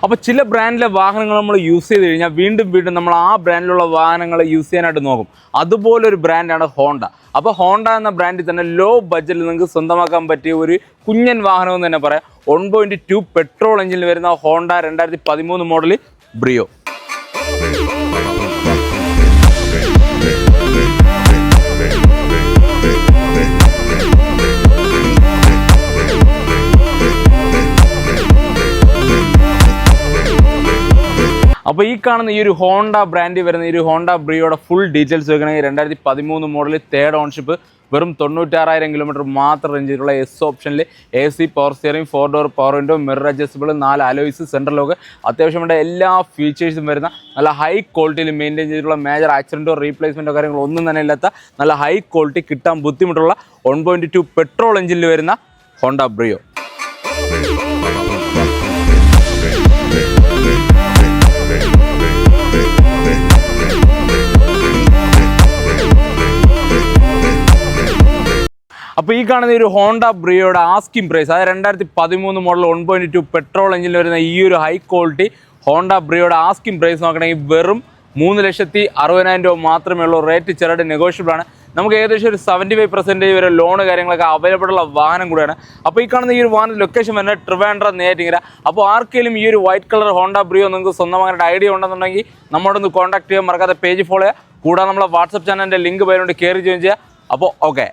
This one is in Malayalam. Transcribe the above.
അപ്പോൾ ചില ബ്രാൻഡിലെ വാഹനങ്ങൾ നമ്മൾ യൂസ് ചെയ്ത് കഴിഞ്ഞാൽ വീണ്ടും നമ്മൾ ആ ബ്രാൻഡിലുള്ള വാഹനങ്ങൾ യൂസ് ചെയ്യാനായിട്ട് നോക്കും. അതുപോലൊരു ബ്രാൻഡാണ് ഹോണ്ട. അപ്പോൾ ഹോണ്ട എന്ന ബ്രാൻഡിൽ തന്നെ ലോ ബഡ്ജറ്റിൽ നിങ്ങൾക്ക് സ്വന്തമാക്കാൻ പറ്റിയ ഒരു കുഞ്ഞൻ വാഹനം എന്ന് തന്നെ പറയാം. 1.2 പെട്രോൾ എഞ്ചിനിൽ വരുന്ന ഹോണ്ട 2013 മോഡൽ ബ്രിയോ. അപ്പോൾ ഈ കാണുന്ന ഈ ഒരു ഹോണ്ട ബ്രാൻഡിൽ വരുന്ന ഈ ഒരു ഹോണ്ട ബ്രിയോയുടെ ഫുൾ ഡീറ്റെയിൽസ് വെക്കണമെങ്കിൽ 2013 മോഡൽ തേർഡ് ഓൺഷിപ്പ്, വെറും 96,000 കിലോമീറ്റർ മാത്രം റേഞ്ചിലുള്ള എസ് ഓപ്ഷനിൽ AC, power steering, 4 door power window, mirror adjustable, 4 alloys, central lock, അത്യാവശ്യം വേണ്ട എല്ലാ ഫീച്ചേഴ്സും വരുന്ന നല്ല ഹൈ ക്വാളിറ്റിയിൽ മെയിൻറ്റെയിൻ ചെയ്തിട്ടുള്ള മേജർ ആക്സിഡൻറ്റോ റീപ്ലേസ്മെൻറ്റോ കാര്യങ്ങളോ ഒന്നും തന്നെ ഇല്ലാത്ത നല്ല ഹൈ ക്വാളിറ്റി കിട്ടാൻ ബുദ്ധിമുട്ടുള്ള 1.2 പെട്രോൾ എഞ്ചിനിൽ വരുന്ന ഹോണ്ട ബ്രിയോ. അപ്പോൾ ഈ കാണുന്ന ഒരു ഹോണ്ട ബ്രിയോയുടെ ആസ്കിംഗ് പ്രൈസ്, അതായത് 2013 മോഡൽ 1.2 പെട്രോൾ എഞ്ചിനിൽ വരുന്ന ഈ ഒരു ഹൈ ക്വാളിറ്റി ഹോണ്ട ബ്രിയോയുടെ ആസ്കിംഗ് പ്രൈസ് നോക്കണമെങ്കിൽ വെറും 3,60,000 രൂപ മാത്രമേ ഉള്ളൂ. റേറ്റ് ചെറുതായിട്ട് നെഗോഷ്യബിൾ ആണ്. നമുക്ക് ഏകദേശം ഒരു 75% വരെ ലോണ് കാര്യങ്ങളൊക്കെ അവൈലബിൾ ഉള്ള വാഹനം കൂടിയാണ്. അപ്പോൾ ഈ കാണുന്ന ഈ ഒരു വാഹനം ലൊക്കേഷൻ വരുന്നത് ട്രിവാൻഡ്രം, നെയ്യാറ്റിൻകര. അപ്പോൾ ആർക്കെങ്കിലും ഈ ഒരു വൈറ്റ് കളർ ഹോണ്ട ബ്രിയോ നിങ്ങൾക്ക് സ്വന്തമായിട്ട് ഐഡിയ ഉണ്ടെന്നുണ്ടെങ്കിൽ നമ്മളോടൊന്ന് കോൺടാക്ട് ചെയ്യാൻ മറക്കാതെ പേജ് ഫോളോ ചെയ്യുക. കൂടാതെ നമ്മളെ വാട്സപ്പ് ചാനലിൻ്റെ ലിങ്ക് പേരുകൊണ്ട് കയറി ജോയിൻ ചെയ്യുക. അപ്പോൾ ഓക്കെ.